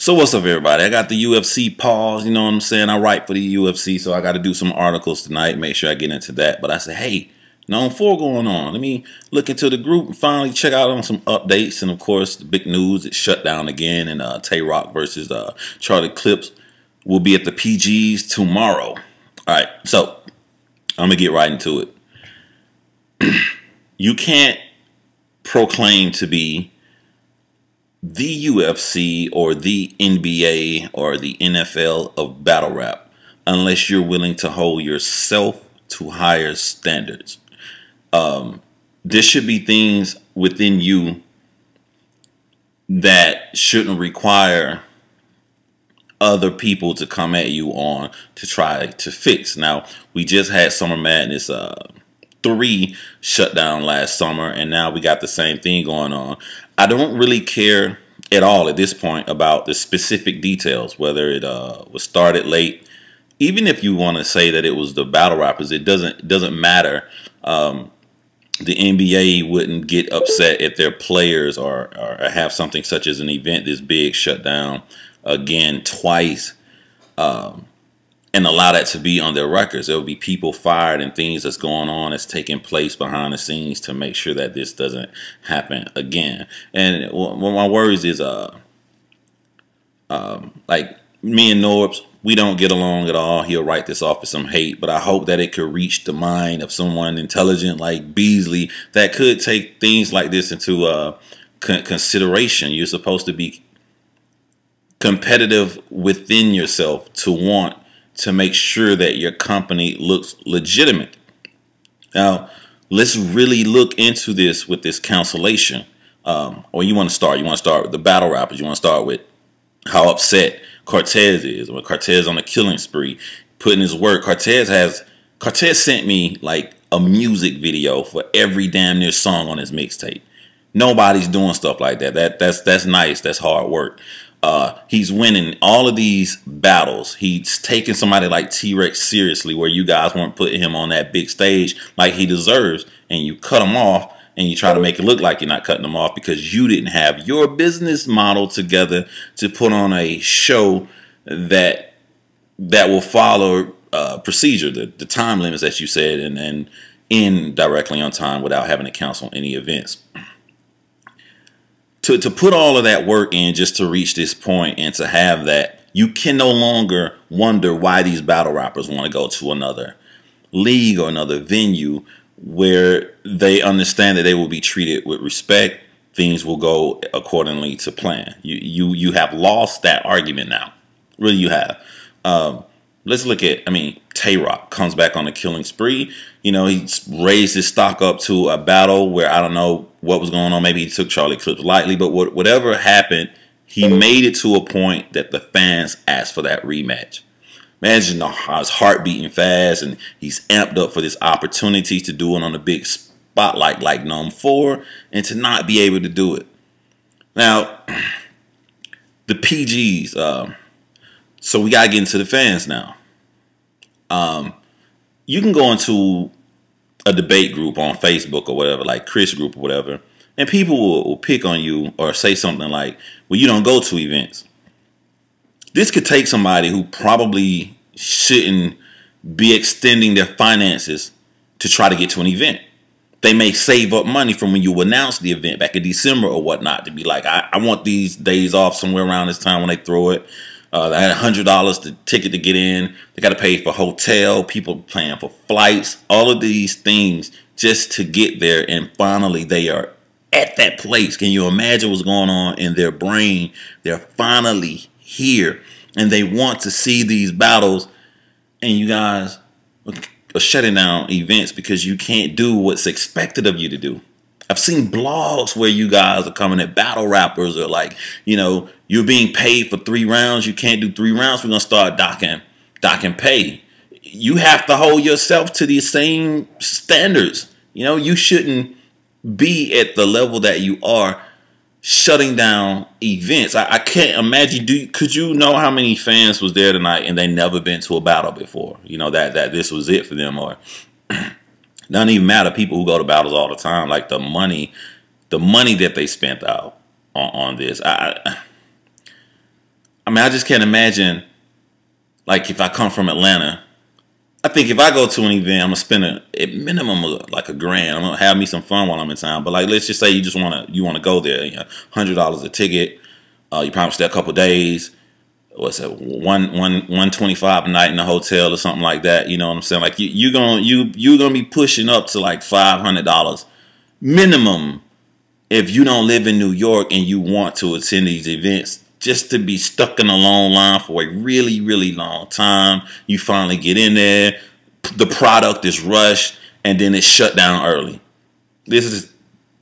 So what's up, everybody? I got the UFC pause, you know what I'm saying? I write for the UFC, so I got to do some articles tonight, make sure I get into that. But I said, hey, NOME 4 going on. Let me look into the group and finally check out on some updates. And, of course, the big news, it's shut down again. And Tay Rock versus Charlie Clips will be at the PGs tomorrow. All right, so I'm going to get right into it. You can't proclaim to be the UFC or the NBA or the NFL of battle rap unless you're willing to hold yourself to higher standards. There should be things within you that shouldn't require other people to come at you on to try to fix. Now, we just had Summer Madness 3 shut down last summer, and now we got the same thing going on. I don't really care at all at this point about the specific details, whether it was started late. Even if you want to say that it was the battle rappers, it doesn't matter. The NBA wouldn't get upset if their players or have something such as an event this big shut down again twice. And allow that to be on their records. There will be people fired and things that's going on that's taking place behind the scenes to make sure that this doesn't happen again. And one of my worries is, like me and Norbs, we don't get along at all. He'll write this off as some hate, but I hope that it could reach the mind of someone intelligent like Beasley that could take things like this into consideration. You're supposed to be competitive within yourself to want to make sure that your company looks legitimate. Now, let's really look into this with this cancellation. Or you want to start with the battle rappers. You want to start with how upset Cortez is. When Cortez on a killing spree, putting his work. Cortez sent me like a music video for every damn near song on his mixtape. Nobody's doing stuff like that. That's nice. That's hard work. He's winning all of these battles. He's taking somebody like T-Rex seriously, where you guys weren't putting him on that big stage like he deserves, and you cut him off and you try to make it look like you're not cutting him off because you didn't have your business model together to put on a show that will follow procedure, the time limits that you said, and end directly on time without having to cancel any events. To put all of that work in just to reach this point and to have that, you can no longer wonder why these battle rappers want to go to another league or another venue where they understand that they will be treated with respect. Things will go accordingly to plan. You have lost that argument now. Really, you have. Let's look at, Tay Rock comes back on a killing spree. You know, he raised his stock up to a battle where I don't know what was going on. Maybe he took Charlie Clips lightly, but whatever happened, he made it to a point that the fans asked for that rematch. Imagine how his heart beating fast, and he's amped up for this opportunity to do it on a big spotlight like NOME 4, and to not be able to do it. Now, the PGs, so we got to get into the fans now. You can go into a debate group on Facebook or whatever, like Chris group or whatever, and people will pick on you or say something like, well, you don't go to events. This could take somebody who probably shouldn't be extending their finances to try to get to an event. They may save up money from when you announced the event back in December or whatnot to be like, I want these days off somewhere around this time when they throw it. They had $100 the ticket to get in. They got to pay for hotel, people paying for flights, all of these things just to get there. And finally, they are at that place. Can you imagine what's going on in their brain? They're finally here, and they want to see these battles. And you guys are shutting down events because you can't do what's expected of you to do. I've seen blogs where you guys are coming at battle rappers or like, you know, you're being paid for 3 rounds. You can't do 3 rounds. We're going to start docking pay. You have to hold yourself to these same standards. You know, you shouldn't be at the level that you are shutting down events. I can't imagine. Could you know how many fans was there tonight and they never been to a battle before? You know, that this was it for them, or doesn't even matter. People who go to battles all the time, like the money that they spent out on this. I mean, I just can't imagine, like, if I come from Atlanta. I think if I go to an event, I'm gonna spend at minimum like $1,000. I'm gonna have me some fun while I'm in town. But like, let's just say you just wanna go there. You know, $100 a ticket. You probably stay a couple days. What's that? 125 a night in a hotel or something like that. You know what I'm saying? Like you're gonna be pushing up to like $500 minimum if you don't live in New York and you want to attend these events. Just to be stuck in a long line for a really, really long time. You finally get in there, the product is rushed, and then it's shut down early. This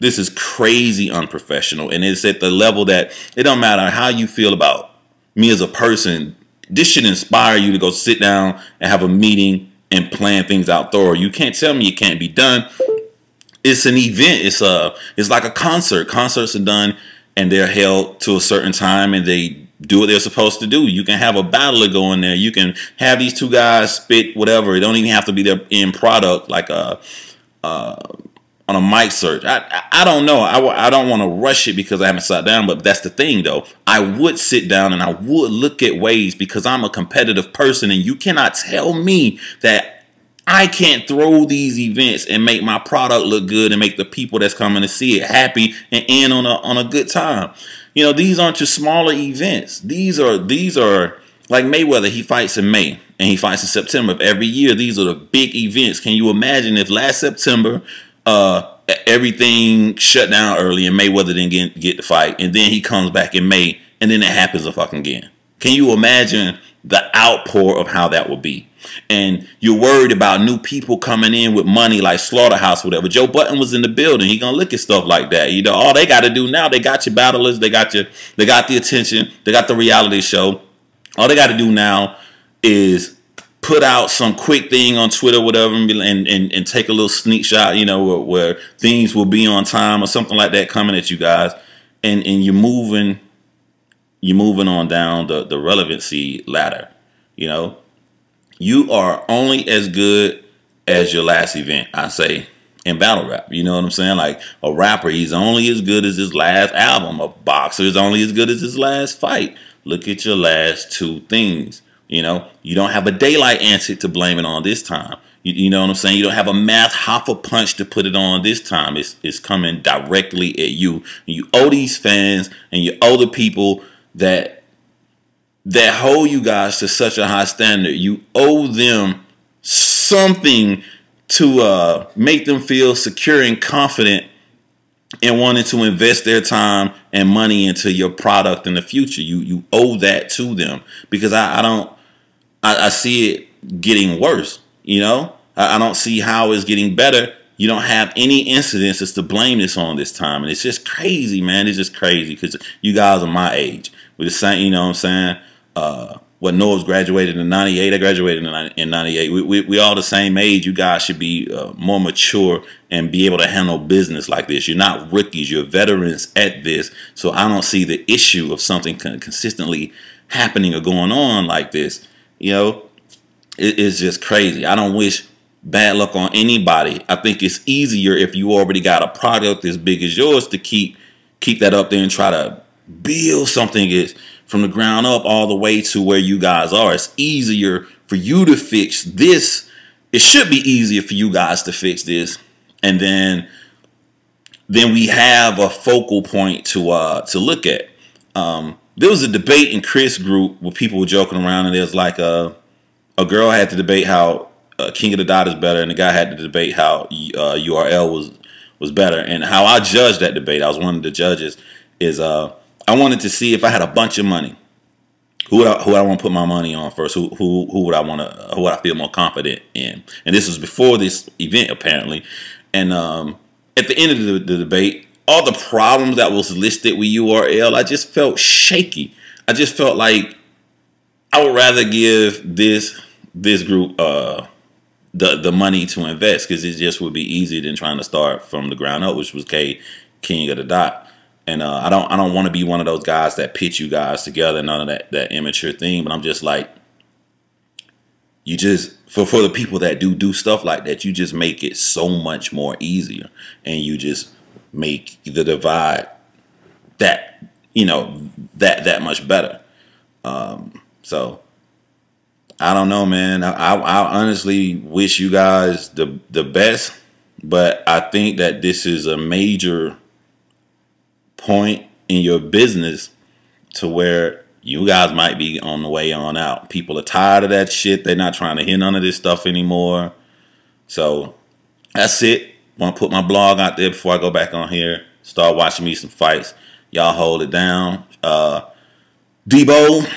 is crazy unprofessional, and it's at the level that it don't matter how you feel about me as a person. This should inspire you to go sit down and have a meeting and plan things out thorough. You can't tell me it can't be done. It's an event. It's like a concert. Concerts are done and they're held to a certain time and they do what they're supposed to do. You can have a battler go in there. You can have these two guys spit whatever. It don't even have to be their end product, like on a mic search. I don't know. I don't want to rush it because I haven't sat down, but that's the thing though. I would sit down and I would look at ways because I'm a competitive person, and you cannot tell me that I can't throw these events and make my product look good and make the people that's coming to see it happy and end on a good time. You know, these aren't just smaller events. These are like Mayweather. He fights in May and he fights in September of every year. These are the big events. Can you imagine if last September everything shut down early and Mayweather didn't get the fight, and then he comes back in May and then it happens a fucking again? Can you imagine the outpour of how that would be? And you're worried about new people coming in with money like Slaughterhouse, whatever. Joe Budden was in the building. He gonna look at stuff like that. You know, all they got to do now, they got your battlers, they got the attention, they got the reality show. All they got to do now is put out some quick thing on Twitter, whatever, and take a little sneak shot, you know, where things will be on time or something like that coming at you guys, and you're moving on down the relevancy ladder, you know. You are only as good as your last event, I say, in battle rap. You know what I'm saying? Like a rapper, he's only as good as his last album. A boxer is only as good as his last fight. Look at your last two things. You know, you don't have a daylight answer to blame it on this time. You know what I'm saying? You don't have a math hoffa punch to put it on this time. It's coming directly at you. You owe these fans and you owe the people that hold you guys to such a high standard. You owe them something to make them feel secure and confident and wanting to invest their time and money into your product in the future. You owe that to them, because I see it getting worse. You know, I don't see how it's getting better. You don't have any incidences to blame this on this time, and it's just crazy, man. It's just crazy because you guys are my age. We're the same, you know what I'm saying? What Noah's graduated in '98. I graduated in '98. We all the same age. You guys should be more mature and be able to handle business like this. You're not rookies. You're veterans at this. So I don't see the issue of something consistently happening or going on like this. You know, it's just crazy. I don't wish bad luck on anybody. I think it's easier if you already got a product as big as yours to keep that up there and try to build something from the ground up all the way to where you guys are. It's easier for you to fix this. It should be easier for you guys to fix this, and then we have a focal point to look at. There was a debate in Chris' group where people were joking around, and there's like a girl had to debate how King of the Dot is better, and the guy had to debate how URL was better. And how I judged that debate, I was one of the judges, is I wanted to see if I had a bunch of money, who would I want to put my money on first? Who would I feel more confident in? And this was before this event, apparently. And at the end of the debate, all the problems that was listed with URL, I just felt shaky. I just felt like I would rather give this group the money to invest, because it just would be easier than trying to start from the ground up, which was King of the Dot. And I don't want to be one of those guys that pitch you guys together, none of that immature thing. But I'm just like, you just for the people that do stuff like that, you just make it so much more easier, and you just make the divide that much better. So I don't know, man. I honestly wish you guys the best, but I think that this is a major point in your business to where you guys might be on the way on out. People are tired of that shit. They're not trying to hear none of this stuff anymore. So that's it. Want to put my blog out there before I go back on here. Start watching me some fights. Y'all hold it down. Debo,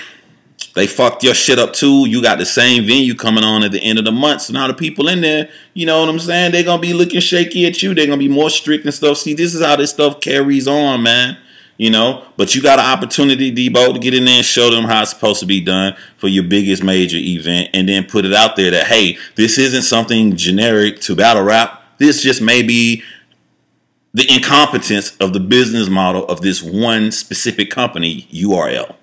they fucked your shit up too. You got the same venue coming on at the end of the month. So now the people in there, you know what I'm saying? They're going to be looking shaky at you. They're going to be more strict and stuff. See, this is how this stuff carries on, man. You know, but you got an opportunity, Debo, to get in there and show them how it's supposed to be done for your biggest major event, and then put it out there that, hey, this isn't something generic to battle rap. This just may be the incompetence of the business model of this one specific company, URL.